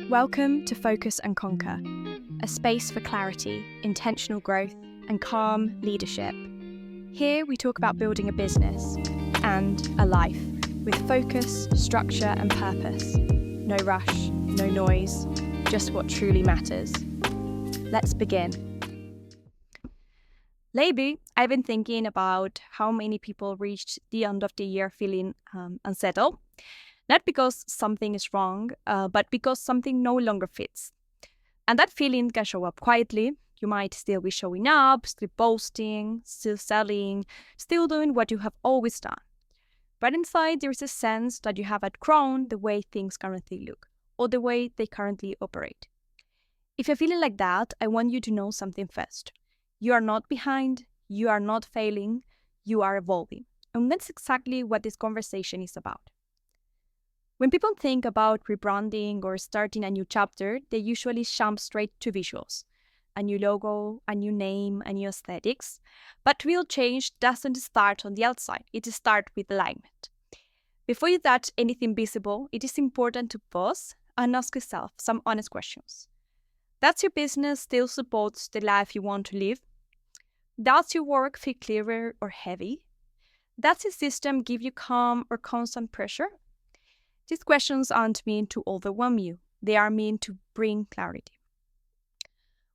Welcome to Focus and Conquer, a space for clarity, intentional growth, and calm leadership. Here we talk about building a business and a life with focus, structure, and purpose. No rush, no noise, just what truly matters. Let's begin. Lately, I've been thinking about how many people reached the end of the year feeling unsettled. Not because something is wrong, but because something no longer fits. And that feeling can show up quietly. You might still be showing up, still posting, still selling, still doing what you have always done. But inside, there is a sense that you have outgrown the way things currently look, or the way they currently operate. If you're feeling like that, I want you to know something first. You are not behind, you are not failing, you are evolving. And that's exactly what this conversation is about. When people think about rebranding or starting a new chapter, they usually jump straight to visuals. A new logo, a new name, a new aesthetics. But real change doesn't start on the outside, it starts with alignment. Before you touch anything visible, it is important to pause and ask yourself some honest questions. Does your business still support the life you want to live? Does your work feel clearer or heavy? Does your system give you calm or constant pressure? These questions aren't meant to overwhelm you. They are meant to bring clarity.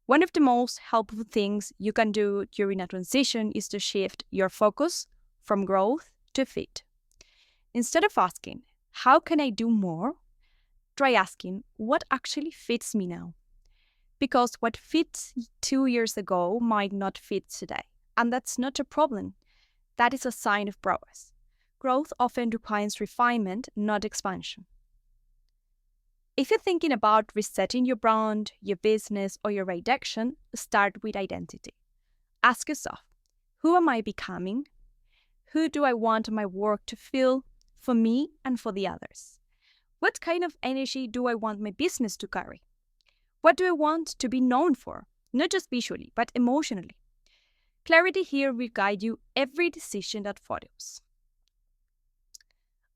One of the most helpful things you can do during a transition is to shift your focus from growth to fit. Instead of asking, how can I do more? Try asking, what actually fits me now? Because what fits 2 years ago might not fit today. And that's not a problem. That is a sign of progress. Growth often requires refinement, not expansion. If you're thinking about resetting your brand, your business, or your direction, start with identity. Ask yourself, who am I becoming? Who do I want my work to feel for me and for the others? What kind of energy do I want my business to carry? What do I want to be known for? Not just visually, but emotionally. Clarity here will guide you every decision that follows.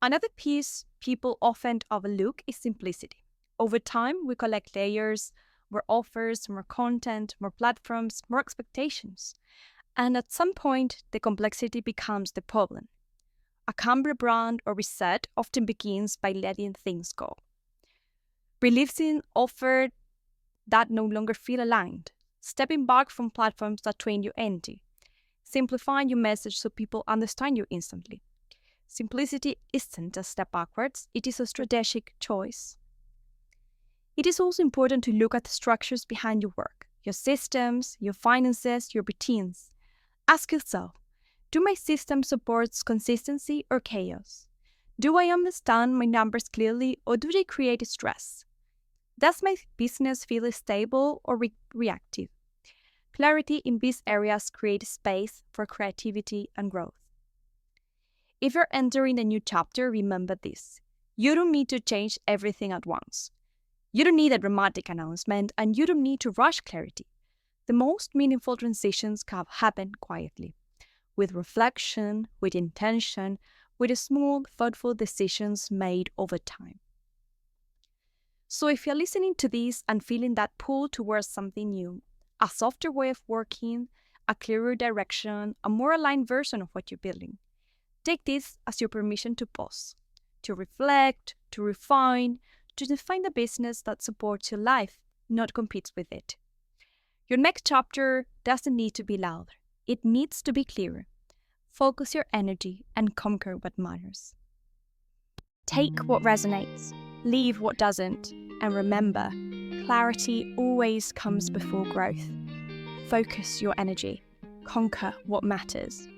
Another piece people often overlook is simplicity. Over time, we collect layers, more offers, more content, more platforms, more expectations. And at some point, the complexity becomes the problem. A calm rebrand or reset often begins by letting things go. Releasing offers that no longer feel aligned. Stepping back from platforms that drain you empty. Simplifying your message so people understand you instantly. Simplicity isn't a step backwards, it is a strategic choice. It is also important to look at the structures behind your work, your systems, your finances, your routines. Ask yourself, do my system support consistency or chaos? Do I understand my numbers clearly or do they create stress? Does my business feel stable or reactive? Clarity in these areas creates space for creativity and growth. If you're entering a new chapter, remember this. You don't need to change everything at once. You don't need a dramatic announcement, and you don't need to rush clarity. The most meaningful transitions can happen quietly, with reflection, with intention, with small, thoughtful decisions made over time. So if you're listening to this and feeling that pull towards something new, a softer way of working, a clearer direction, a more aligned version of what you're building, take this as your permission to pause, to reflect, to refine, to define the business that supports your life, not competes with it. Your next chapter doesn't need to be louder. It needs to be clearer. Focus your energy and conquer what matters. Take what resonates, leave what doesn't, and remember, clarity always comes before growth. Focus your energy. Conquer what matters.